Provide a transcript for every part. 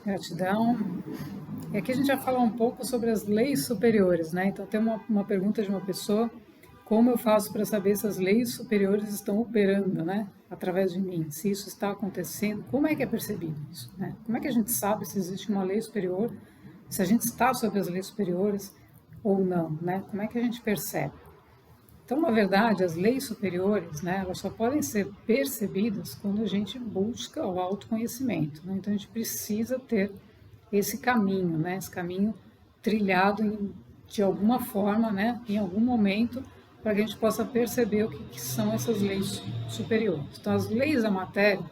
Gratidão. E aqui a gente vai falar um pouco sobre as leis superiores, né? Então tem uma pergunta de uma pessoa: como eu faço para saber se as leis superiores estão operando, né? Através de mim, se isso está acontecendo, como é que é percebido isso, né? Como é que a gente sabe se existe uma lei superior, se a gente está sob as leis superiores ou não, né? Como é que a gente percebe? Então, na verdade, as leis superiores, né, elas só podem ser percebidas quando a gente busca o autoconhecimento, né? Então, a gente precisa ter esse caminho, né, esse caminho trilhado de alguma forma, né, em algum momento, para que a gente possa perceber o que são essas leis superiores. Então, as leis da matéria,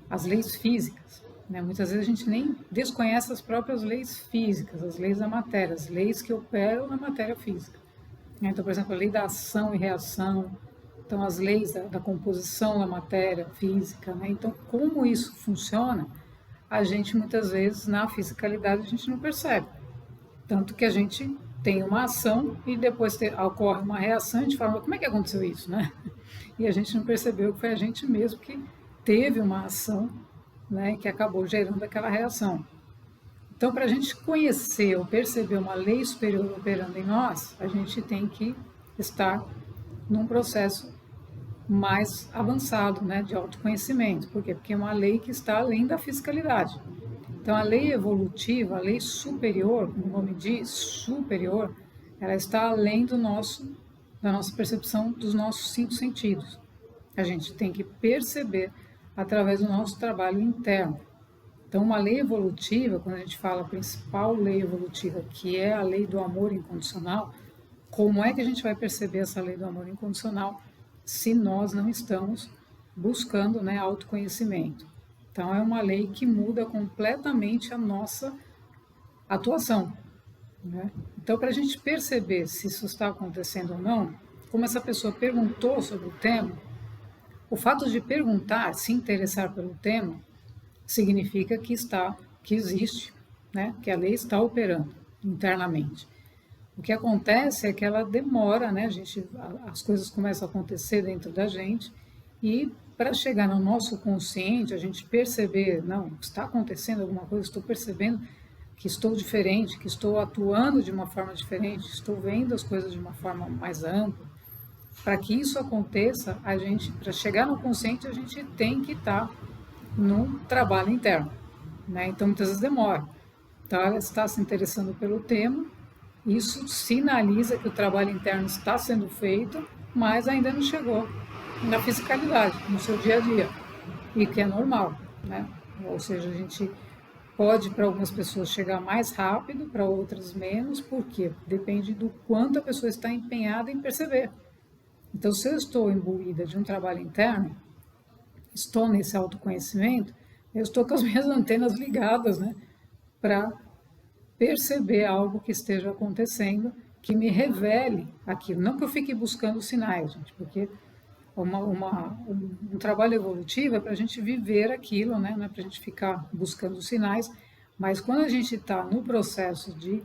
as leis físicas, né, muitas vezes a gente nem desconhece as próprias leis físicas, as leis da matéria, as leis que operam na matéria física. Então, por exemplo, a lei da ação e reação, então as leis da composição da matéria física, né? Então, como isso funciona, a gente muitas vezes na fisicalidade a gente não percebe. Tanto que a gente tem uma ação e depois ocorre uma reação, a gente fala, como é que aconteceu isso, né? E a gente não percebeu que foi a gente mesmo que teve uma ação, né, que acabou gerando aquela reação. Então, para a gente conhecer ou perceber uma lei superior operando em nós, a gente tem que estar num processo mais avançado, né, de autoconhecimento. Por quê? Porque é uma lei que está além da fisicalidade. Então, a lei evolutiva, a lei superior, como o nome diz, superior, ela está além da nossa percepção dos nossos 5 sentidos. A gente tem que perceber através do nosso trabalho interno. Então, uma lei evolutiva, quando a gente fala a principal lei evolutiva, que é a lei do amor incondicional, como é que a gente vai perceber essa lei do amor incondicional se nós não estamos buscando, né, autoconhecimento? Então, é uma lei que muda completamente a nossa atuação, né? Então, para a gente perceber se isso está acontecendo ou não, como essa pessoa perguntou sobre o tema, o fato de perguntar, se interessar pelo tema, significa que existe, né? Que a lei está operando internamente. O que acontece é que ela demora, né? As coisas começam a acontecer dentro da gente e para chegar no nosso consciente, a gente perceber, não, está acontecendo alguma coisa, estou percebendo que estou diferente, que estou atuando de uma forma diferente, estou vendo as coisas de uma forma mais ampla. Para que isso aconteça, para chegar no consciente, a gente tem que estar no trabalho interno, né? Então muitas vezes demora. Então ela está se interessando pelo tema, isso sinaliza que o trabalho interno está sendo feito, mas ainda não chegou na fisicalidade, no seu dia a dia, e que é normal, né? Ou seja, a gente pode para algumas pessoas chegar mais rápido, para outras menos, porque depende do quanto a pessoa está empenhada em perceber. Então, se eu estou imbuída de um trabalho interno, estou nesse autoconhecimento, eu estou com as minhas antenas ligadas, né, para perceber algo que esteja acontecendo, que me revele aquilo. Não que eu fique buscando sinais, gente, porque um trabalho evolutivo é para a gente viver aquilo, né, não é para a gente ficar buscando sinais, mas quando a gente está no processo de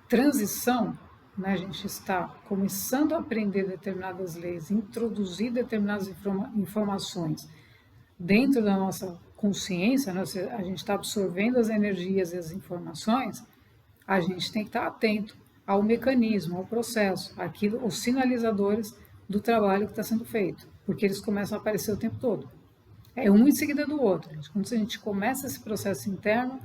transição, né, a gente está começando a aprender determinadas leis, introduzir determinadas informações dentro da nossa consciência, né, a gente está absorvendo as energias e as informações, a gente tem que estar atento ao mecanismo, ao processo, aquilo, os sinalizadores do trabalho que está sendo feito, porque eles começam a aparecer o tempo todo. É um em seguida do outro. Quando a gente começa esse processo interno,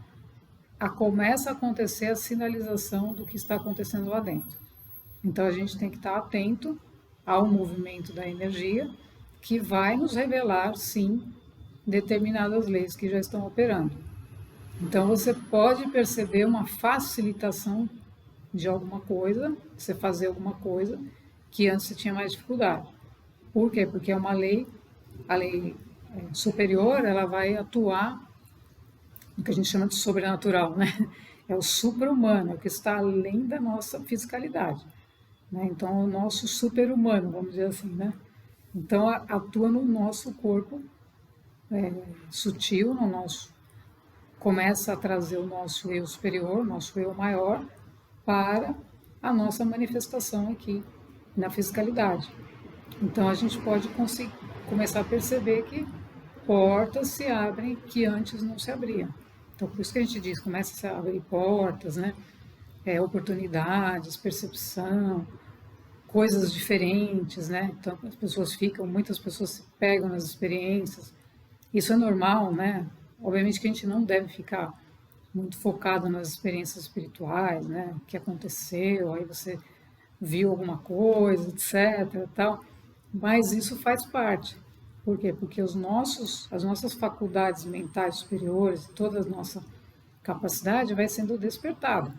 começa a acontecer a sinalização do que está acontecendo lá dentro. Então a gente tem que estar atento ao movimento da energia, que vai nos revelar, sim, determinadas leis que já estão operando. Então você pode perceber uma facilitação de alguma coisa, você fazer alguma coisa que antes você tinha mais dificuldade. Por quê? Porque é uma lei, a lei superior, ela vai atuar no que a gente chama de sobrenatural, né? É o supra-humano, é o que está além da nossa fisicalidade, né? Então, é o nosso super-humano, vamos dizer assim, né? Então, atua no nosso corpo sutil, no nosso, começa a trazer o nosso eu superior, nosso eu maior, para a nossa manifestação aqui na fisicalidade. Então, a gente pode começar a perceber que portas se abrem que antes não se abriam. Então, por isso que a gente diz, começa a abrir portas, né? Oportunidades, percepção, coisas diferentes, né? Então, muitas pessoas se pegam nas experiências. Isso é normal, né? Obviamente que a gente não deve ficar muito focado nas experiências espirituais, né? O que aconteceu, aí você viu alguma coisa, etc, tal. Mas isso faz parte. Por quê? Porque as nossas faculdades mentais superiores, toda a nossa capacidade vai sendo despertada,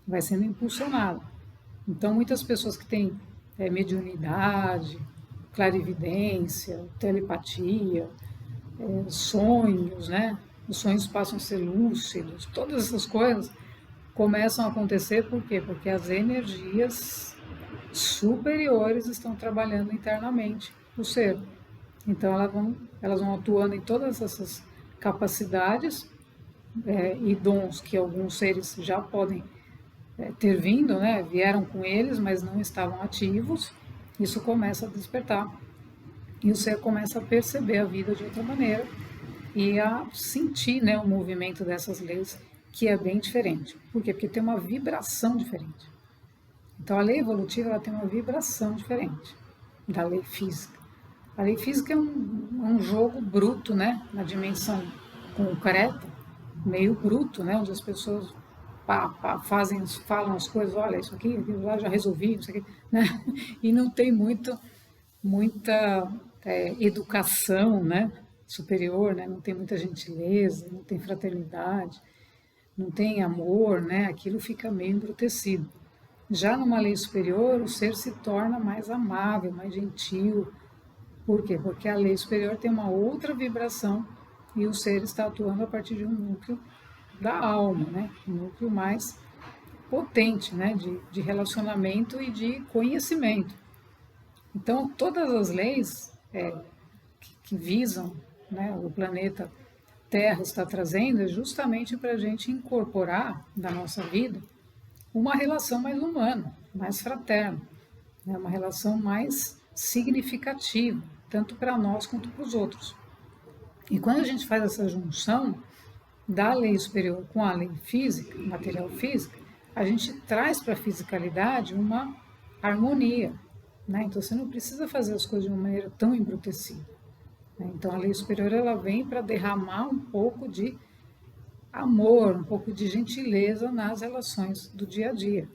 vai sendo impulsionada. Então, muitas pessoas que têm mediunidade, clarividência, telepatia, sonhos, né? Os sonhos passam a ser lúcidos, todas essas coisas começam a acontecer por quê? Porque as energias superiores estão trabalhando internamente o ser. Então elas vão atuando em todas essas capacidades e dons que alguns seres já podem ter vindo, né? Vieram com eles, mas não estavam ativos. Isso começa a despertar e o ser começa a perceber a vida de outra maneira e a sentir, né, o movimento dessas leis, que é bem diferente. Por quê? Porque tem uma vibração diferente. Então, a lei evolutiva ela tem uma vibração diferente da lei física. A lei física é um jogo bruto, né, na dimensão concreta, meio bruto, né, onde as pessoas falam as coisas, olha, isso aqui, aquilo lá, já resolvi, isso aqui, né, e não tem muita educação, né, superior, né, não tem muita gentileza, não tem fraternidade, não tem amor, né, aquilo fica meio embrutecido. Já numa lei superior, o ser se torna mais amável, mais gentil. Por quê? Porque a lei superior tem uma outra vibração e o ser está atuando a partir de um núcleo da alma, né, um núcleo mais potente, né, de relacionamento e de conhecimento. Então, todas as leis que visam, né, o planeta Terra está trazendo é justamente para a gente incorporar na nossa vida uma relação mais humana, mais fraterna, né, uma relação mais significativa, tanto para nós quanto para os outros. E quando a gente faz essa junção da lei superior com a lei física, material física, a gente traz para a fisicalidade uma harmonia, né? Então você não precisa fazer as coisas de uma maneira tão embrutecida, né? Então a lei superior ela vem para derramar um pouco de amor, um pouco de gentileza nas relações do dia a dia.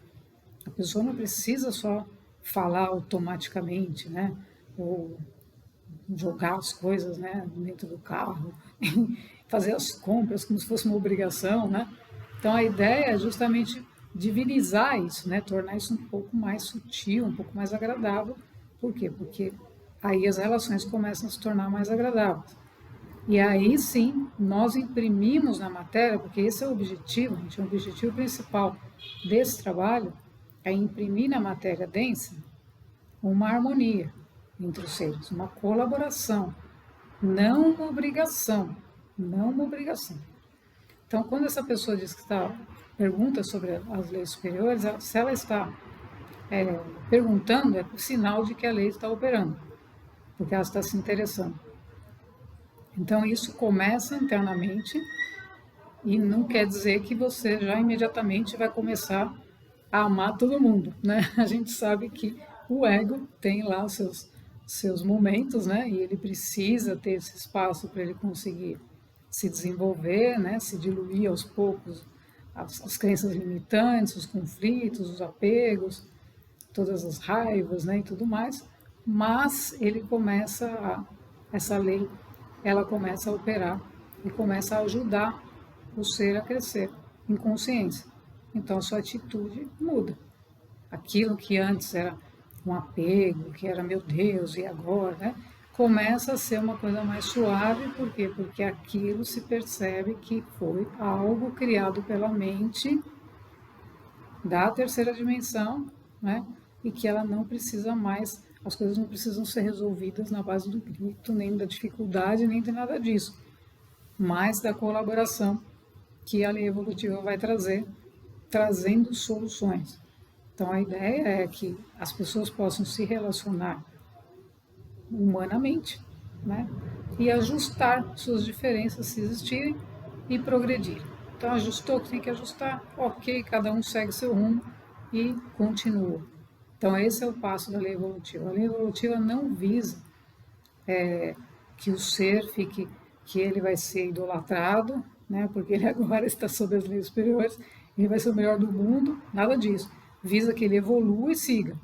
A pessoa não precisa só falar automaticamente, né? Ou jogar as coisas, né, dentro do carro, fazer as compras como se fosse uma obrigação, né? Então a ideia é justamente divinizar isso, né, tornar isso um pouco mais sutil, um pouco mais agradável. Por quê? Porque aí as relações começam a se tornar mais agradáveis. E aí sim, nós imprimimos na matéria, porque esse é o objetivo, gente, o objetivo principal desse trabalho é imprimir na matéria densa uma harmonia entre os seres, uma colaboração, não uma obrigação, não uma obrigação. Então, quando essa pessoa diz que pergunta sobre as leis superiores, se ela está perguntando, é sinal de que a lei está operando, porque ela está se interessando. Então, isso começa internamente e não quer dizer que você já imediatamente vai começar a amar todo mundo, né? A gente sabe que o ego tem lá os seus momentos, né? E ele precisa ter esse espaço para ele conseguir se desenvolver, né? Se diluir aos poucos as crenças limitantes, os conflitos, os apegos, todas as raivas, né? E tudo mais. Mas ele essa lei, ela começa a operar e começa a ajudar o ser a crescer em consciência. Então a sua atitude muda. Aquilo que antes era um apego, que era meu Deus, e agora, né? Começa a ser uma coisa mais suave, por quê? Porque aquilo se percebe que foi algo criado pela mente da terceira dimensão, né? E que ela não precisa mais, as coisas não precisam ser resolvidas na base do grito, nem da dificuldade, nem de nada disso, mas da colaboração que a lei evolutiva vai trazer, trazendo soluções. Então a ideia é que as pessoas possam se relacionar humanamente, né? E ajustar suas diferenças se existirem e progredir. Então, ajustou o que tem que ajustar, ok, cada um segue seu rumo e continua. Então, esse é o passo da lei evolutiva. A lei evolutiva não visa que o ser fique, que ele vai ser idolatrado, né, porque ele agora está sob as leis superiores, ele vai ser o melhor do mundo, nada disso. Visa que ele evolua e siga,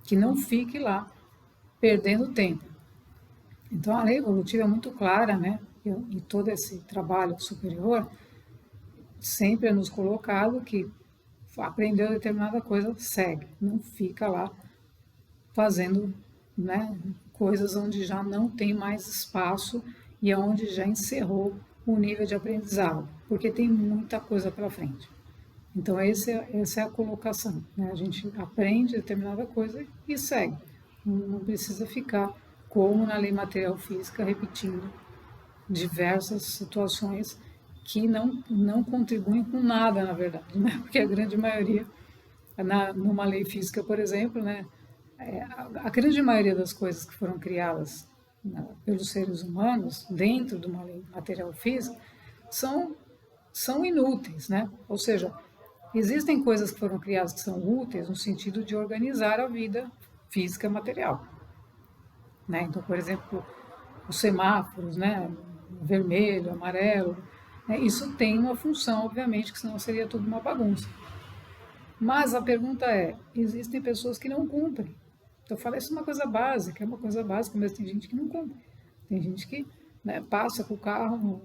que não fique lá perdendo tempo. Então, a lei evolutiva é muito clara, né, e todo esse trabalho superior sempre é nos colocado que aprendeu determinada coisa, segue, não fica lá fazendo, né, coisas onde já não tem mais espaço e onde já encerrou o nível de aprendizado, porque tem muita coisa pela frente. Então, essa é a colocação, né? A gente aprende determinada coisa e segue. Não precisa ficar, como na lei material física, repetindo diversas situações que não contribuem com nada, na verdade, né? Porque a grande maioria, numa lei física, por exemplo, né? A grande maioria das coisas que foram criadas, né, pelos seres humanos, dentro de uma lei material física, são inúteis, né? Ou seja, existem coisas que foram criadas que são úteis no sentido de organizar a vida física material, né? Então, por exemplo, os semáforos, né? Vermelho, amarelo, né? Isso tem uma função, obviamente, que senão seria tudo uma bagunça. Mas a pergunta é, existem pessoas que não cumprem. Então, eu falei, isso é uma coisa básica, mas tem gente que não cumpre. Tem gente que, né, passa com o carro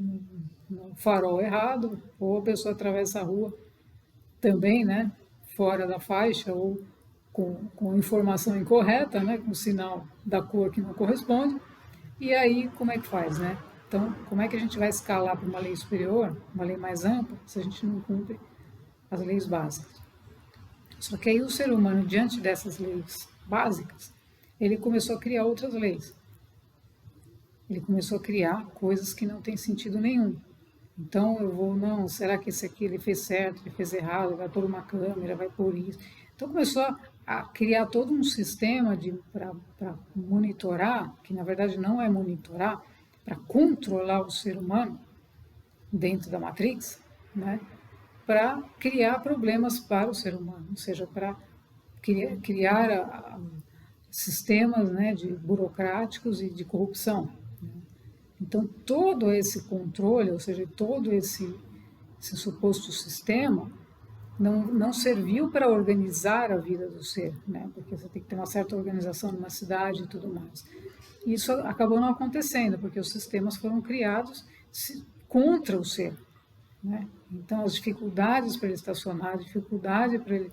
no farol errado, ou a pessoa atravessa a rua também, né, fora da faixa, ou com informação incorreta, né, com o sinal da cor que não corresponde. E aí, como é que faz, né? Então, como é que a gente vai escalar para uma lei superior, uma lei mais ampla, se a gente não cumpre as leis básicas? Só que aí o ser humano, diante dessas leis básicas, ele começou a criar outras leis. Ele começou a criar coisas que não têm sentido nenhum. Então eu vou, não, será que esse aqui ele fez certo, ele fez errado, ele vai pôr uma câmera, vai pôr isso. Então começou a criar todo um sistema para monitorar, que na verdade não é monitorar, para controlar o ser humano dentro da Matrix, né? Para criar problemas para o ser humano, ou seja, para criar sistemas, né, de burocráticos e de corrupção. Então, todo esse controle, ou seja, todo esse suposto sistema, não serviu para organizar a vida do ser, né? Porque você tem que ter uma certa organização numa cidade e tudo mais. Isso acabou não acontecendo, porque os sistemas foram criados contra o ser, né? Então, as dificuldades para ele estacionar, dificuldade para ele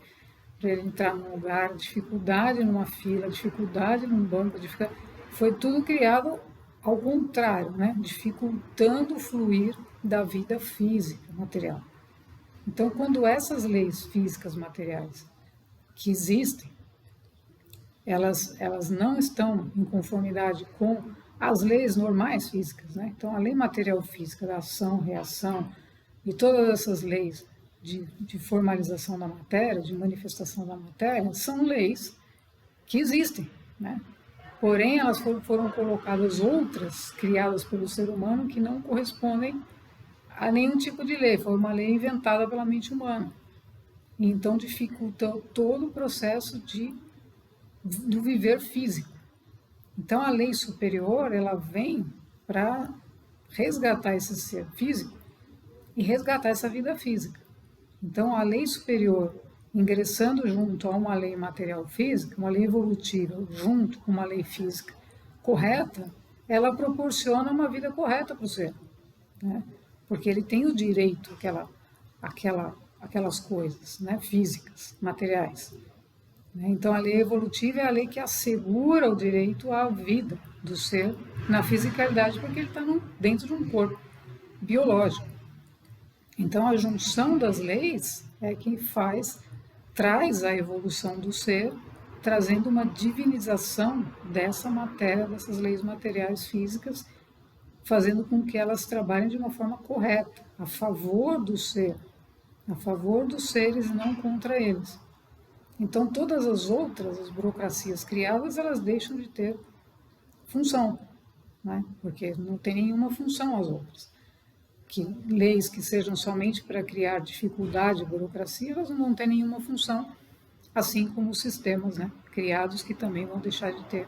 entrar num lugar, dificuldade numa fila, dificuldade num banco, foi tudo criado ao contrário, né? Dificultando o fluir da vida física, material. Então, quando essas leis físicas materiais que existem, elas não estão em conformidade com as leis normais físicas, né? Então, a lei material física da ação, reação e todas essas leis de formalização da matéria, de manifestação da matéria, são leis que existem, né? Porém, elas foram colocadas outras, criadas pelo ser humano, que não correspondem a nenhum tipo de lei. Foi uma lei inventada pela mente humana. E então dificultou todo o processo do viver físico. Então, a lei superior, ela vem para resgatar esse ser físico e resgatar essa vida física. Então, a lei superior, ingressando junto a uma lei material física, uma lei evolutiva, junto com uma lei física correta, ela proporciona uma vida correta para o ser, né? Porque ele tem o direito àquelas coisas, né, físicas, materiais. Então, a lei evolutiva é a lei que assegura o direito à vida do ser na fisicalidade, porque ele está dentro de um corpo biológico. Então, a junção das leis é que traz a evolução do ser, trazendo uma divinização dessa matéria, dessas leis materiais físicas, fazendo com que elas trabalhem de uma forma correta, a favor do ser, a favor dos seres e não contra eles. Então, todas as outras, as burocracias criadas, elas deixam de ter função, né? Porque não tem nenhuma função as outras. que leis que sejam somente para criar dificuldade e burocracia, elas não vão ter nenhuma função, assim como os sistemas, né, criados que também vão deixar de ter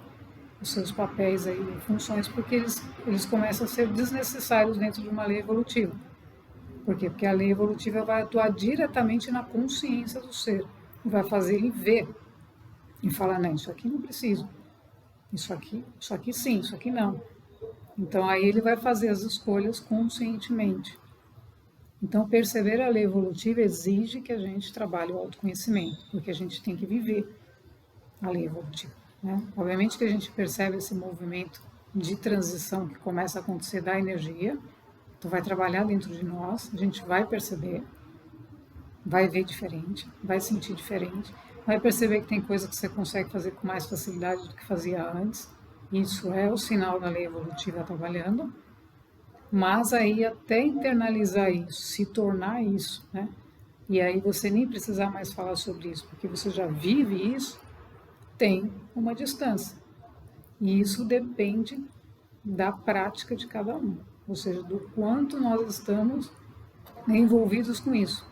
os seus papéis aí e funções, porque eles começam a ser desnecessários dentro de uma lei evolutiva. Por quê? Porque a lei evolutiva vai atuar diretamente na consciência do ser, e vai fazer ele ver e falar, não, isso aqui não preciso, isso aqui sim, isso aqui não. Então aí ele vai fazer as escolhas conscientemente. Então perceber a lei evolutiva exige que a gente trabalhe o autoconhecimento, porque a gente tem que viver a lei evolutiva, né? Obviamente que a gente percebe esse movimento de transição que começa a acontecer da energia, então vai trabalhar dentro de nós, a gente vai perceber, vai ver diferente, vai sentir diferente, vai perceber que tem coisa que você consegue fazer com mais facilidade do que fazia antes. Isso é o sinal da lei evolutiva trabalhando. Mas aí até internalizar isso, se tornar isso, né? E aí você nem precisar mais falar sobre isso, porque você já vive isso, tem uma distância. E isso depende da prática de cada um, ou seja, do quanto nós estamos envolvidos com isso,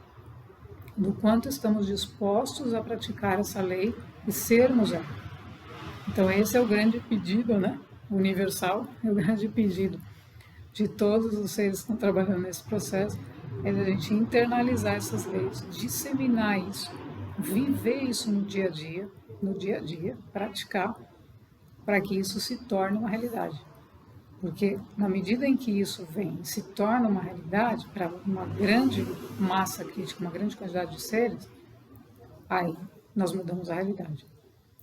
do quanto estamos dispostos a praticar essa lei e sermos ela. Então esse é o grande pedido, né? Universal, é o grande pedido de todos os seres que estão trabalhando nesse processo, é a gente internalizar essas leis, disseminar isso, viver isso no dia a dia, praticar, para que isso se torne uma realidade. Porque na medida em que isso vem e se torna uma realidade para uma grande massa crítica, uma grande quantidade de seres, aí nós mudamos a realidade.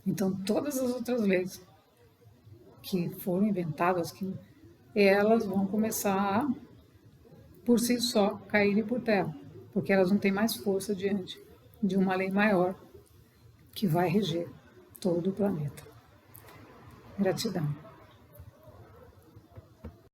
Então todas as outras leis que foram inventadas, que elas vão começar a, por si só, caírem por terra, porque elas não têm mais força diante de uma lei maior que vai reger todo o planeta. Gratidão.